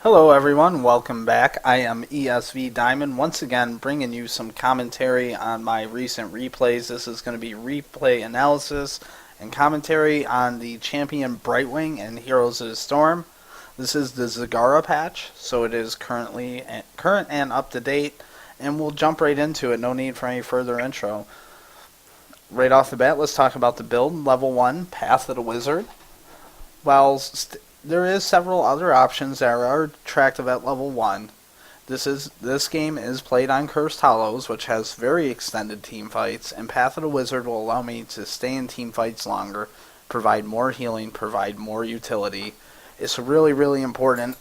Hello everyone, welcome back. I am ESV Diamond, once again bringing you some commentary on my recent replays. This is going to be replay analysis and commentary on the champion Brightwing and Heroes of the Storm. This is the Zagara patch, so it is current and up to date, and we'll jump right into it. No need for any further intro. Right off the bat, let's talk about the build. Level 1, Path of the Wizard. While there is several other options that are attractive at level 1. This game is played on Cursed Hollows, which has very extended team fights, and Path of the Wizard will allow me to stay in team fights longer, provide more healing, provide more utility. It's really, really important.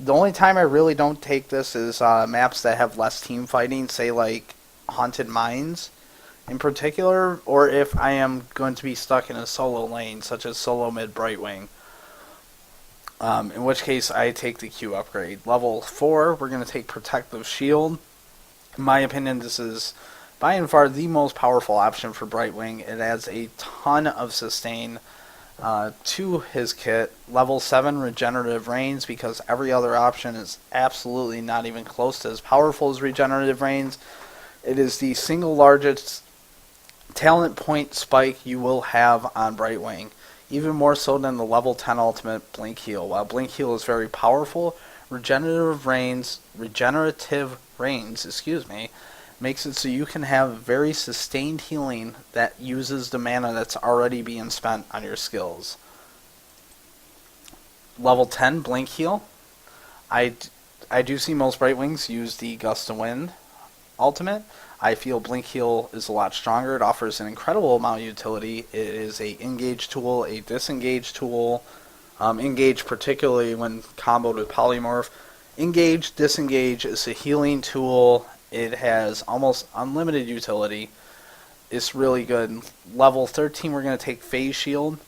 The only time I really don't take this is maps that have less team fighting, say like Haunted Mines in particular, or if I am going to be stuck in a solo lane, such as solo mid Brightwing. In which case I take the Q upgrade. Level 4, we're going to take Protective Shield. In my opinion, this is by and far the most powerful option for Brightwing. It adds a ton of sustain to his kit. Level 7, Regenerative Rains, because every other option is absolutely not even close to as powerful as Regenerative Rains. It is the single largest talent point spike you will have on Brightwing. Even more so than the level 10 ultimate Blink Heal. While Blink Heal is very powerful, Regenerative Rains, makes it so you can have very sustained healing that uses the mana that's already being spent on your skills. Level 10 Blink Heal. I do see most Brightwings use the Gust of Wind ultimate. I feel Blink Heal is a lot stronger. It offers an incredible amount of utility. It is a engage tool, a disengage tool. Engage particularly when comboed with Polymorph. Engage, disengage is a healing tool. It has almost unlimited utility. It's really good. Level 13 we're going to take Phase Shield.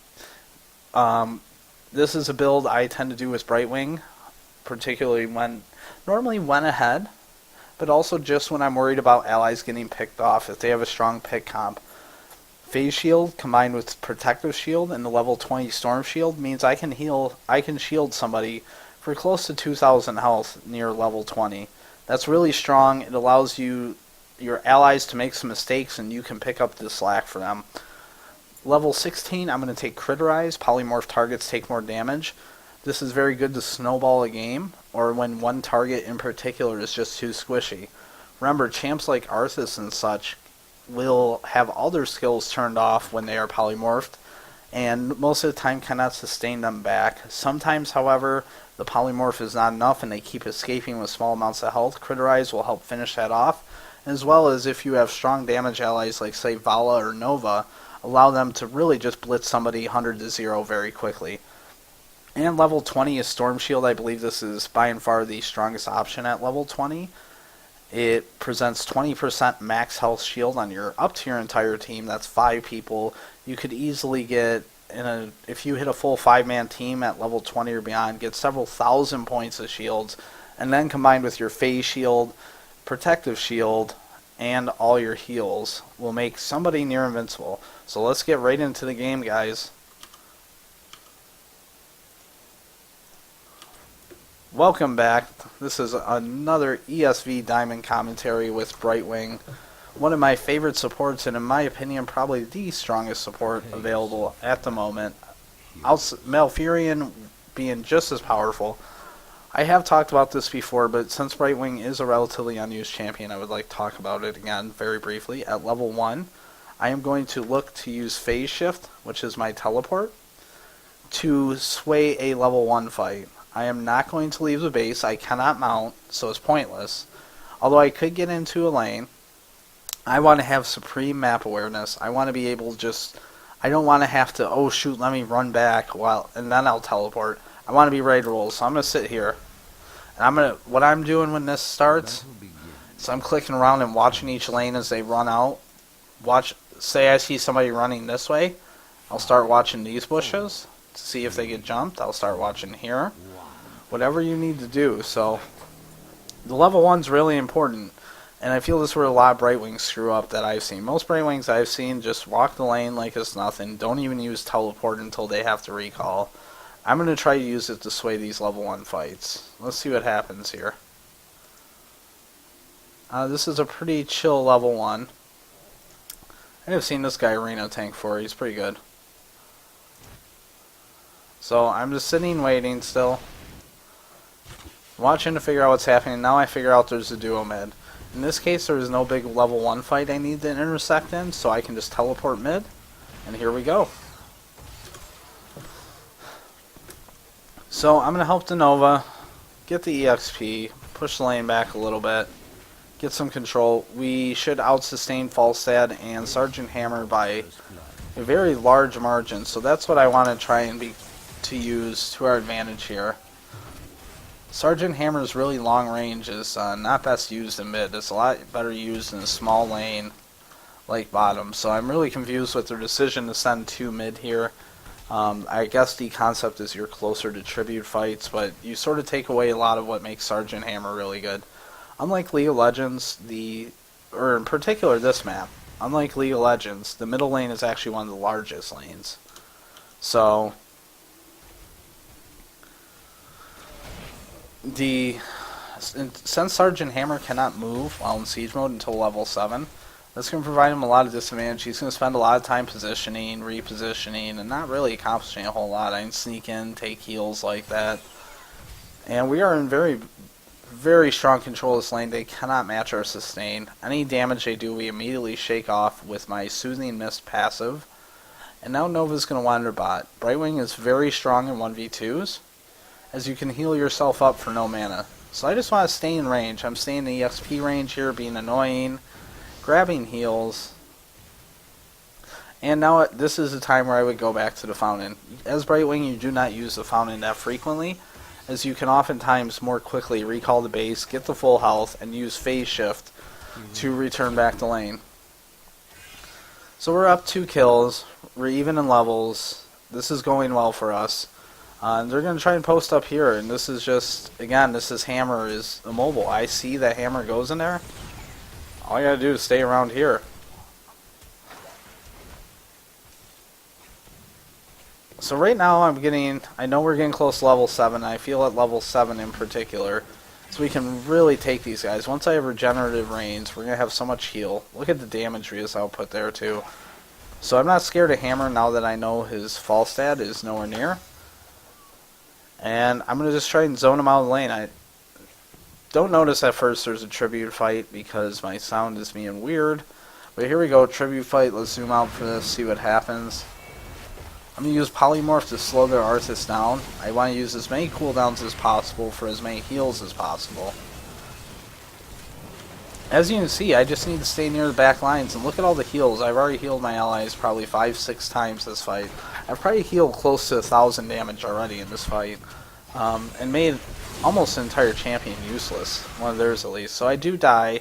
This is a build I tend to do with Brightwing, particularly normally when ahead, but also just when I'm worried about allies getting picked off if they have a strong pick comp. Phase Shield combined with Protective Shield and the level 20 Storm Shield means I can shield somebody for close to 2,000 health near level 20. That's really strong. It allows your allies to make some mistakes and you can pick up the slack for them. Level 16, I'm going to take Criterize. Polymorph targets take more damage. This is very good to snowball a game, or when one target in particular is just too squishy. Remember, champs like Arthas and such will have all their skills turned off when they are polymorphed, and most of the time cannot sustain them back. Sometimes, however, the polymorph is not enough and they keep escaping with small amounts of health. Criterize will help finish that off, as well as if you have strong damage allies like, say, Vala or Nova, allow them to really just blitz somebody 100 to 0 very quickly. And level 20 is Storm Shield. I believe this is by and far the strongest option at level 20. It presents 20% max health shield on up to your entire team. That's 5 people. You could easily get, if you hit a full 5-man team at level 20 or beyond, get several thousand points of shields. And then combined with your Phase Shield, Protective Shield, and all your heals will make somebody near invincible. So let's get right into the game, guys. Welcome back. This is another ESV Diamond commentary with Brightwing. One of my favorite supports, and in my opinion, probably the strongest support available at the moment. Malfurion being just as powerful. I have talked about this before, but since Brightwing is a relatively unused champion, I would like to talk about it again very briefly. At level 1, I am going to look to use Phase Shift, which is my teleport, to sway a level 1 fight. I am not going to leave the base. I cannot mount, so it's pointless. Although I could get into a lane, I want to have supreme map awareness. I want to be able I don't want to have to, oh shoot, let me run back, and then I'll teleport. I want to be ready to roll, so I'm going to sit here. And what I'm doing when this starts, is I'm clicking around and watching each lane as they run out. Say I see somebody running this way, I'll start watching these bushes to see if they get jumped. I'll start watching here. Whatever you need to do. So the level 1's really important, and I feel this is where a lot of Brightwings screw up that I've seen. Most Brightwings I've seen just walk the lane like it's nothing, don't even use teleport until they have to recall. I'm going to try to use it to sway these level 1 fights. Let's see what happens here. This is a pretty chill level 1. I have seen this guy arena tank for. He's pretty good. So I'm just sitting waiting still. Watching to figure out what's happening. Now I figure out there's a duo mid. In this case there is no big level 1 fight I need to intersect in, so I can just teleport mid. And here we go. So I'm going to help the Nova get the EXP, push the lane back a little bit, get some control. We should out-sustain Falstad and Sergeant Hammer by a very large margin, so that's what I want to try and to use to our advantage here. Sergeant Hammer's really long range is not best used in mid. It's a lot better used in a small lane like bottom, so I'm really confused with their decision to send 2 mid here. I guess the concept is you're closer to tribute fights, but you sort of take away a lot of what makes Sergeant Hammer really good. Unlike League of Legends, or in particular this map, unlike League of Legends, the middle lane is actually one of the largest lanes. So since Sergeant Hammer cannot move while in siege mode until level 7, that's going to provide him a lot of disadvantage. He's going to spend a lot of time positioning, repositioning, and not really accomplishing a whole lot. I can sneak in, take heals like that. And we are in very, very strong control of this lane. They cannot match our sustain. Any damage they do, we immediately shake off with my Soothing Mist passive. And now Nova's going to wander bot. Brightwing is very strong in 1v2s, as you can heal yourself up for no mana. So I just want to stay in range. I'm staying in the EXP range here, being annoying, grabbing heals. And now this is the time where I would go back to the fountain. As Brightwing, you do not use the fountain that frequently, as you can oftentimes more quickly recall the base, get the full health, and use phase shift to return back to lane. So we're up 2 kills, we're even in levels, this is going well for us. They're going to try and post up here, and this is just, again, this is Hammer is immobile. I see that Hammer goes in there. All I gotta do is stay around here. So right now I know we're getting close to level 7. I feel at level 7 in particular, so we can really take these guys. Once I have regenerative range, we're going to have so much heal. Look at the damage Rios output there too. So I'm not scared of Hammer now that I know his Falstad is nowhere near. And I'm going to just try and zone him out of the lane. I don't notice at first there's a tribute fight because my sound is being weird. But here we go, tribute fight. Let's zoom out for this, see what happens. I'm going to use Polymorph to slow their Arthas down. I want to use as many cooldowns as possible for as many heals as possible. As you can see, I just need to stay near the back lines, and look at all the heals. I've already healed my allies probably 5-6 times this fight. I've probably healed close to 1,000 damage already in this fight, and made almost an entire champion useless, one of theirs at least. So I do die,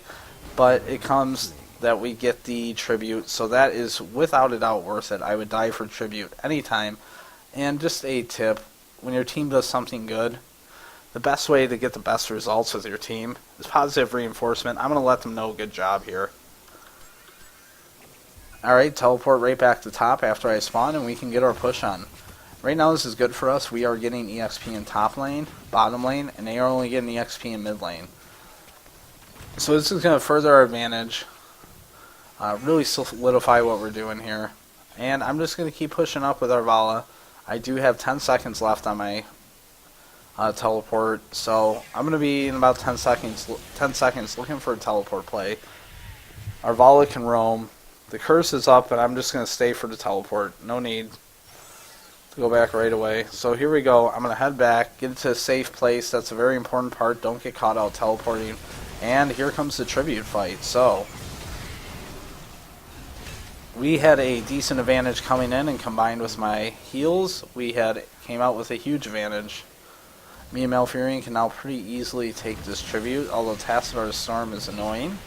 but it comes that we get the tribute, so that is without a doubt worth it. I would die for tribute anytime. And just a tip, when your team does something good, the best way to get the best results with your team is positive reinforcement. I'm going to let them know good job here. Alright, teleport right back to top after I spawn, and we can get our push on. Right now this is good for us. We are getting EXP in top lane, bottom lane, and they are only getting EXP in mid lane. So this is going to further our advantage, really solidify what we're doing here. And I'm just going to keep pushing up with our Vala. I do have 10 seconds left on my teleport, so I'm going to be in about 10 seconds looking for a teleport play. Our Vala can roam. The curse is up, and I'm just going to stay for the teleport. No need to go back right away. So here we go. I'm going to head back, get to a safe place. That's a very important part. Don't get caught out teleporting. And here comes the tribute fight. So we had a decent advantage coming in, and combined with my heals, we came out with a huge advantage. Me and Malfurion can now pretty easily take this tribute, although Tacitar's Storm is annoying.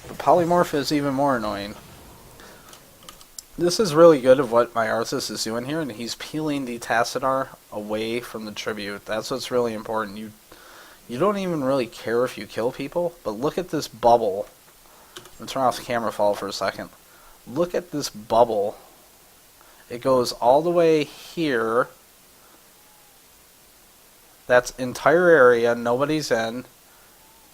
But Polymorph is even more annoying. This is really good of what my Arthas is doing here, and he's peeling the Tacitar away from the tribute. That's what's really important. You don't even really care if you kill people, but look at this bubble. I'm going to turn off the camera fall for a second. Look at this bubble. It goes all the way here, That's entire area, nobody's in.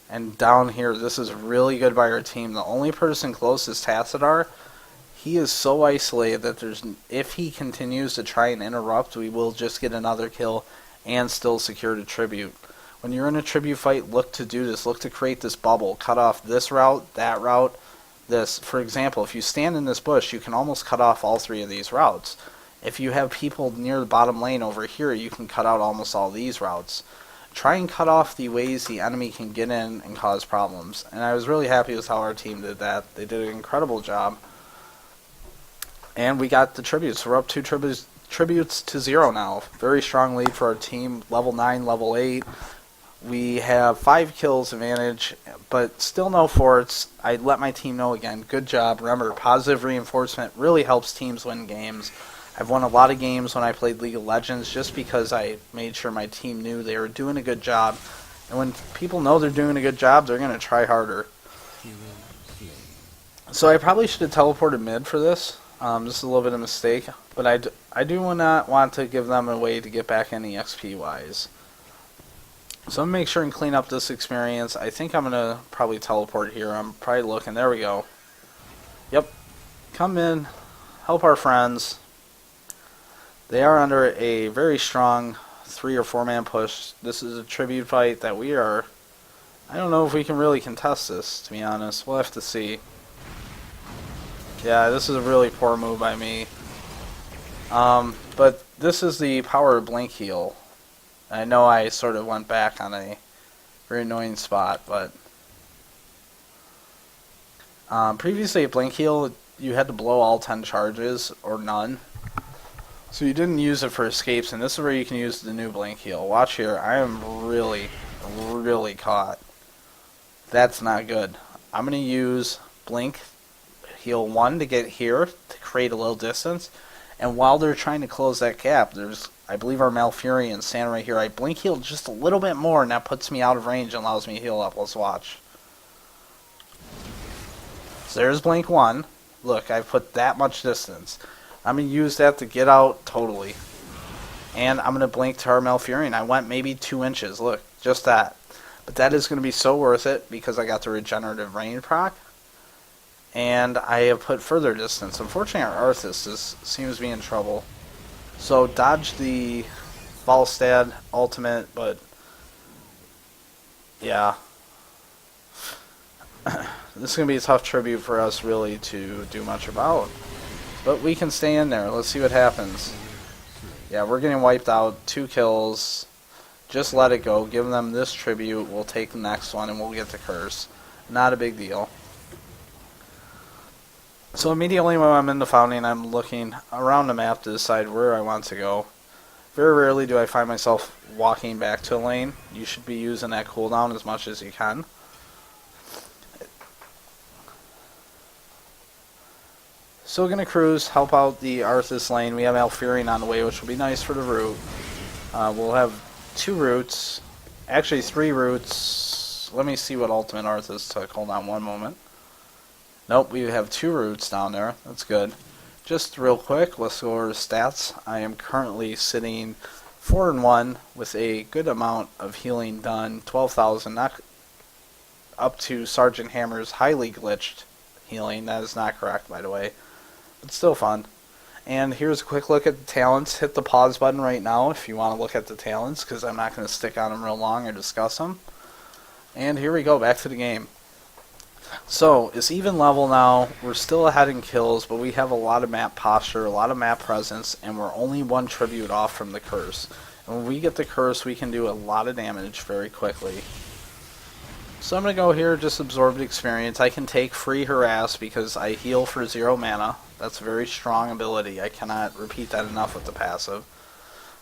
And down here, this is really good by our team. The only person close is Tassadar. He is so isolated that if he continues to try and interrupt, we will just get another kill and still secure the tribute. When you're in a tribute fight, look to do this. Look to create this bubble. Cut off this route, that route, this. For example, if you stand in this bush, you can almost cut off all three of these routes. If you have people near the bottom lane over here, you can cut out almost all these routes. Try and cut off the ways the enemy can get in and cause problems. And I was really happy with how our team did that. They did an incredible job. And we got the tributes. We're up 2 tributes to 0 now. Very strong lead for our team. Level 9, level 8. We have 5 kills advantage, but still no forts. I let my team know again. Good job. Remember, positive reinforcement really helps teams win games. I've won a lot of games when I played League of Legends just because I made sure my team knew they were doing a good job. And when people know they're doing a good job, they're going to try harder. So I probably should have teleported mid for this. This is a little bit of a mistake. But I do not want to give them a way to get back any XP-wise. So I'm going to make sure and clean up this experience. I think I'm going to probably teleport here. I'm probably looking. There we go. Yep. Come in. Help our friends. They are under a very strong 3 or 4 man push. This is a tribute fight that we are... I don't know if we can really contest this, to be honest. We'll have to see. Yeah, this is a really poor move by me. But this is the power of Blink Heal. I know I sort of went back on a very annoying spot, but... previously at Blink Heal, you had to blow all 10 charges, or none. So you didn't use it for escapes, and this is where you can use the new Blink Heal. Watch here, I am really, really caught. That's not good. I'm going to use Blink Heal 1 to get here, to create a little distance. And while they're trying to close that gap, there's, I believe, our Malfurion standing right here. I Blink Heal just a little bit more, and that puts me out of range and allows me to heal up. Let's watch. So there's Blink 1. Look, I've put that much distance. I'm going to use that to get out totally. And I'm going to blink to our Malfurion. I went maybe 2 inches. Look, just that. But that is going to be so worth it because I got the regenerative rain proc. And I have put further distance. Unfortunately, our Arthas seems to be in trouble. So dodge the Falstad ultimate, but yeah. This is going to be a tough tribute for us really to do much about. But we can stay in there. Let's see what happens. Yeah, we're getting wiped out. 2 kills. Just let it go. Give them this tribute. We'll take the next one and we'll get the curse. Not a big deal. So immediately when I'm in the fountain, I'm looking around the map to decide where I want to go. Very rarely do I find myself walking back to a lane. You should be using that cooldown as much as you can. Still going to cruise, help out the Arthas lane. We have Malfurion on the way, which will be nice for the route. We'll have 2 routes. Actually, 3 routes. Let me see what ultimate Arthas took. Hold on one moment. Nope, we have 2 routes down there. That's good. Just real quick, let's go over the stats. I am currently sitting 4-1 with a good amount of healing done. 12,000, not up to Sergeant Hammer's highly glitched healing. That is not correct, by the way. It's still fun. And here's a quick look at the talents. Hit the pause button right now if you want to look at the talents, because I'm not going to stick on them real long or discuss them. And here we go, back to the game. So, it's even level now. We're still ahead in kills, but we have a lot of map posture, a lot of map presence, and we're only 1 tribute off from the curse. And when we get the curse, we can do a lot of damage very quickly. So I'm going to go here, just absorb the experience. I can take free harass because I heal for 0 mana. That's a very strong ability. I cannot repeat that enough with the passive.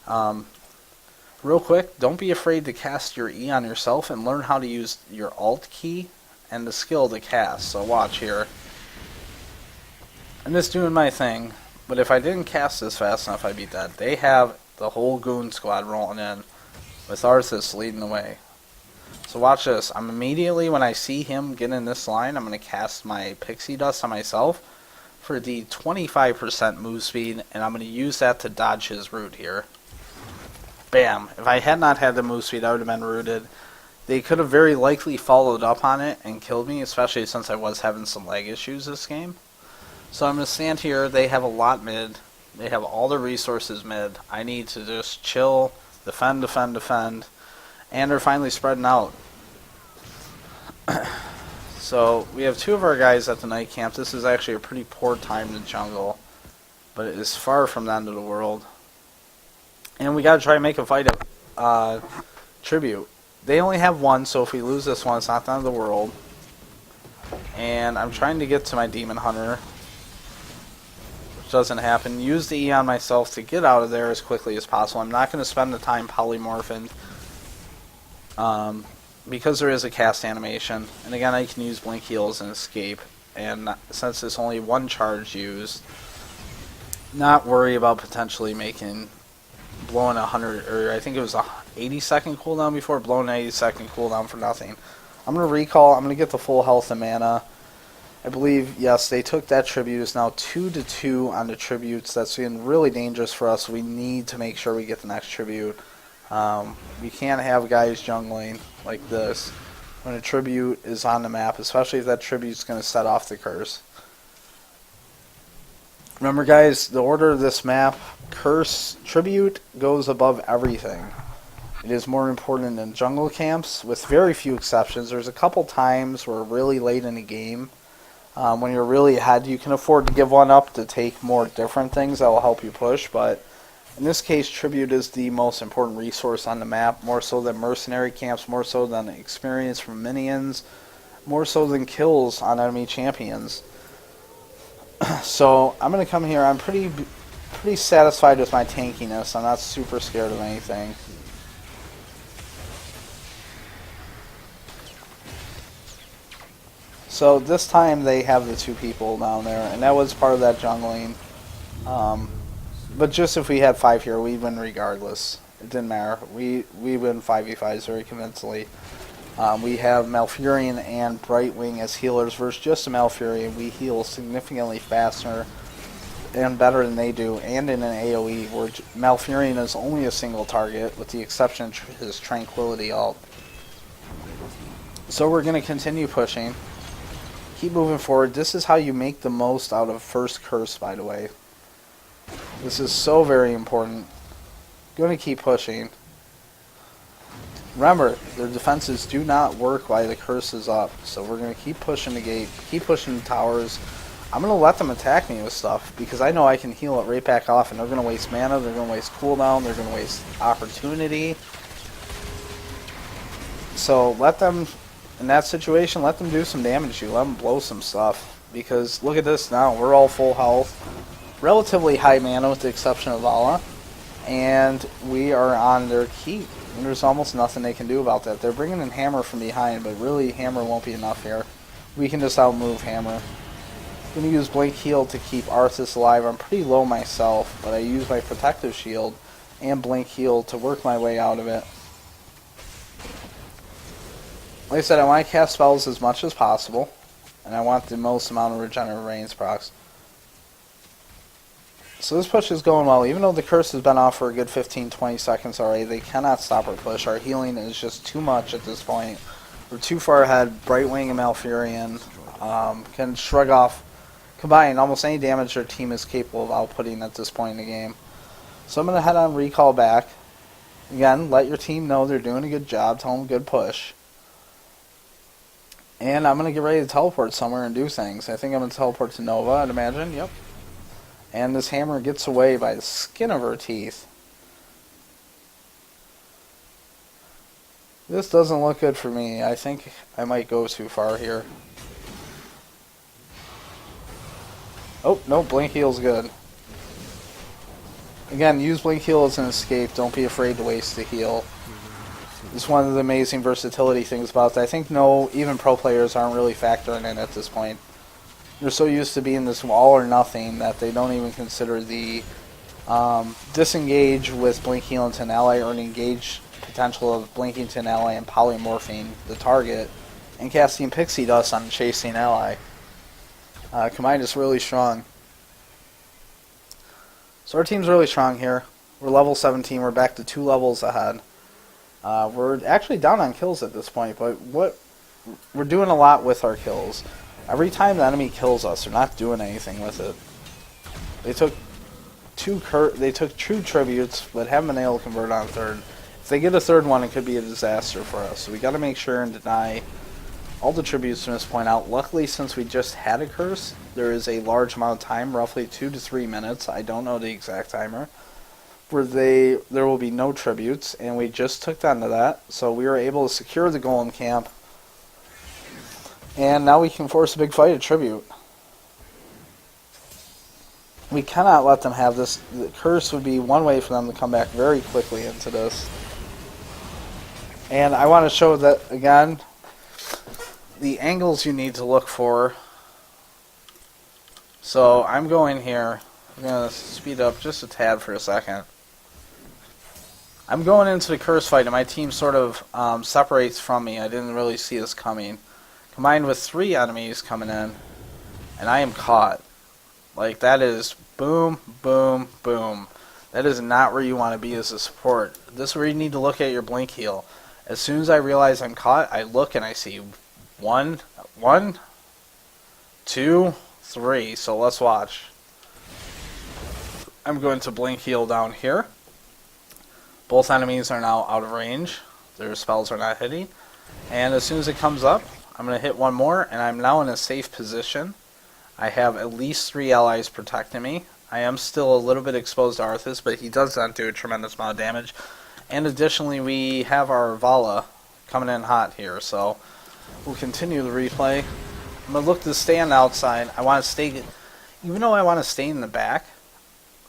Real quick, don't be afraid to cast your E on yourself and learn how to use your Alt key and the skill to cast. So watch here. I'm just doing my thing, but if I didn't cast this fast enough, I'd be dead. They have the whole goon squad rolling in with Arthas leading the way. So watch this. I'm immediately, when I see him get in this line, I'm going to cast my Pixie Dust on myself for the 25% move speed, and I'm going to use that to dodge his route here. Bam. If I had not had the move speed, I would have been rooted. They could have very likely followed up on it and killed me, especially since I was having some lag issues this game. So I'm going to stand here. They have a lot mid. They have all the resources mid. I need to just chill, defend, defend, defend. And they're finally spreading out. So we have two of our guys at the night camp. This is actually a pretty poor time to jungle, but it is far from the end of the world. And we got to try and make a fight of tribute. They only have one, so if we lose this one, it's not the end of the world. And I'm trying to get to my Demon Hunter, which doesn't happen. Use the E on myself to get out of there as quickly as possible. I'm not going to spend the time polymorphing because there is a cast animation. And again, I can use Blink Heals and Escape. And since it's only one charge used, not worry about potentially blowing 100, or I think it was a 80-second cooldown before, blowing an 80-second cooldown for nothing. I'm going to recall. I'm going to get the full health and mana. I believe, yes, they took that tribute. It's now 2-2 on the tributes. That's getting really dangerous for us. We need to make sure we get the next tribute. We can't have guys jungling like this when a tribute is on the map, especially if that tribute's going to set off the curse. Remember, guys, the order of this map, curse, tribute goes above everything. It is more important than jungle camps, with very few exceptions. There's a couple times where really late in the game, when you're really ahead, you can afford to give one up to take more different things that will help you push. But in this case, tribute is the most important resource on the map, more so than mercenary camps, more so than experience from minions, more so than kills on enemy champions. So I'm going to come here. I'm pretty satisfied with my tankiness. I'm not super scared of anything. So this time they have the two people down there, and that was part of that jungling. But just if we had 5 here, we'd win regardless. It didn't matter. We win 5v5s very convincingly. We have Malfurion and Brightwing as healers versus just a Malfurion. We heal significantly faster and better than they do, and in an AoE where Malfurion is only a single target with the exception of his Tranquility ult. So we're going to continue pushing. Keep moving forward. This is how you make the most out of first curse, by the way. This is so very important. Going to keep pushing. Remember, their defenses do not work while the curse is up, so we're going to keep pushing the gate, keep pushing the towers. I'm going to let them attack me with stuff, because I know I can heal it right back off, and they're going to waste mana, they're going to waste cooldown, they're going to waste opportunity. So let them, in that situation, let them do some damage to you, let them blow some stuff, because look at this now, we're all full health, relatively high mana with the exception of Vala, and we are on their keep. And there's almost nothing they can do about that. They're bringing in Hammer from behind, but really Hammer won't be enough here. We can just outmove Hammer. I'm going to use Blink Heal to keep Arthas alive. I'm pretty low myself, but I use my Protective Shield and Blink Heal to work my way out of it. Like I said, I want to cast spells as much as possible, and I want the most amount of Regenerative Reigns procs. So this push is going well. Even though the curse has been off for a good 15-20 seconds already, they cannot stop our push. Our healing is just too much at this point. We're too far ahead. Brightwing and Malfurion can shrug off, combine almost any damage their team is capable of outputting at this point in the game. So I'm going to head on recall back. Again, let your team know they're doing a good job. Tell them good push. And I'm going to get ready to teleport somewhere and do things. I think I'm going to teleport to Nova, I'd imagine. Yep. And this Hammer gets away by the skin of her teeth. This doesn't look good for me. I think I might go too far here. Oh, no, Blink Heal's good. Again, use Blink Heal as an escape. Don't be afraid to waste the heal. It's one of the amazing versatility things about it. I think even pro players aren't really factoring in at this point. They're so used to being this all or nothing that they don't even consider the disengage with Blink Heal into an ally or an engage potential of blinking to an ally and polymorphing the target and casting Pixie Dust on a chasing ally. Combined is really strong. So our team's really strong here. We're level 17. We're back to 2 levels ahead. We're actually down on kills at this point, but we're doing a lot with our kills. Every time the enemy kills us, they're not doing anything with it. They took two tributes, but haven't been able to convert on a third. If they get a third one, it could be a disaster for us. So we got to make sure and deny all the tributes from this point out. Luckily, since we just had a curse, there is a large amount of time, roughly 2 to 3 minutes. I don't know the exact timer, where there will be no tributes, and we just took down to that. So we were able to secure the golem camp, and now we can force a big fight at tribute. We cannot let them have this. The curse would be one way for them to come back very quickly into this. And I want to show that again, the angles you need to look for. So I'm going here. I'm going to speed up just a tad for a second. I'm going into the curse fight, and my team sort of separates from me. I didn't really see this coming. Combined with 3 enemies coming in, and I am caught. Like, that is boom, boom, boom. That is not where you want to be as a support. This is where you need to look at your blink heal. As soon as I realize I'm caught, I look and I see 1, 2, 3. So let's watch. I'm going to blink heal down here. Both enemies are now out of range. Their spells are not hitting. And as soon as it comes up, I'm going to hit one more, and I'm now in a safe position. I have at least 3 allies protecting me. I am still a little bit exposed to Arthas, but he does not do a tremendous amount of damage. And additionally, we have our Vala coming in hot here, so we'll continue the replay. I'm going to look to stay on the outside. I want to stay, even though I want to stay in the back,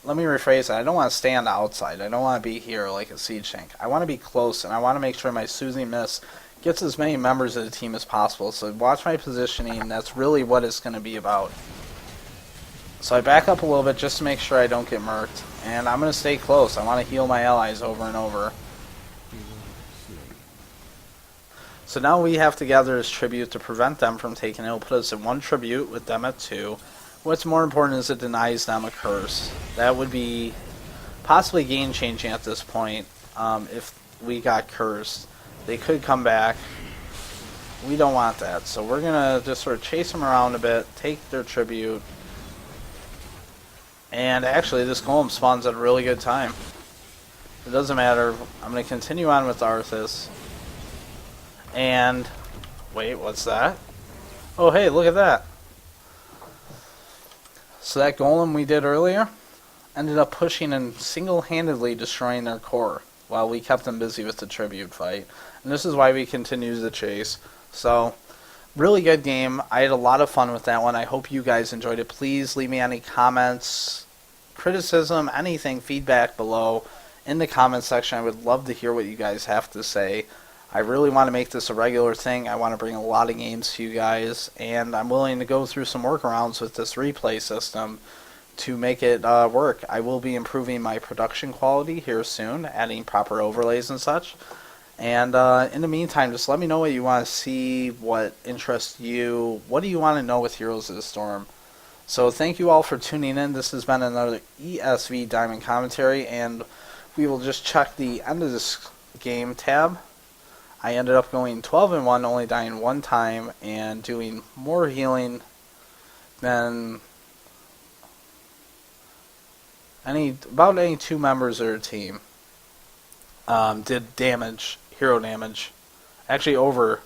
let me rephrase that. I don't want to stay on the outside. I don't want to be here like a siege tank. I want to be close, and I want to make sure my Soothing Mist gets as many members of the team as possible. So watch my positioning. That's really what it's going to be about. So I back up a little bit just to make sure I don't get murked. And I'm going to stay close. I want to heal my allies over and over. So now we have to gather this tribute to prevent them from taking it. It'll put us at 1 tribute with them at 2. What's more important is it denies them a curse. That would be possibly game changing at this point if we got cursed. They could come back. We don't want that. So we're going to just sort of chase them around a bit, take their tribute. And actually, this golem spawns at a really good time. It doesn't matter. I'm going to continue on with Arthas. And, wait, what's that? Oh, hey, look at that. So that golem we did earlier ended up pushing and single-handedly destroying their core while we kept them busy with the tribute fight. And this is why we continue the chase. So, really good game. I had a lot of fun with that one. I hope you guys enjoyed it. Please leave me any comments, criticism, anything, feedback below in the comment section. I would love to hear what you guys have to say. I really want to make this a regular thing. I want to bring a lot of games to you guys, and I'm willing to go through some workarounds with this replay system to make it work. I will be improving my production quality here soon, adding proper overlays and such. And in the meantime, just let me know what you want to see, what interests you, what do you want to know with Heroes of the Storm. So thank you all for tuning in. This has been another ESV Diamond Commentary, and we will just check the end of this game tab. I ended up going 12-1, only dying 1 time, and doing more healing than about any 2 members of their team did damage, hero damage. Actually, over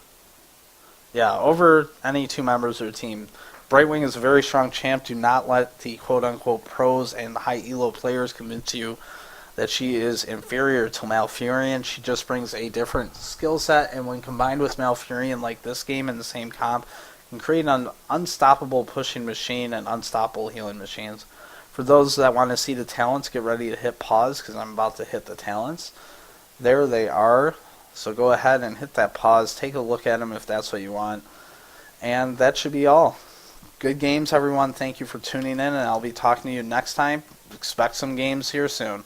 any 2 members of their team. Brightwing is a very strong champ. Do not let the quote-unquote pros and the high elo players convince you that she is inferior to Malfurion. She just brings a different skill set, and when combined with Malfurion like this game in the same comp, can create an unstoppable pushing machine and unstoppable healing machines. For those that want to see the talents, get ready to hit pause, because I'm about to hit the talents. There they are. So go ahead and hit that pause. Take a look at them if that's what you want. And that should be all. Good games, everyone. Thank you for tuning in, and I'll be talking to you next time. Expect some games here soon.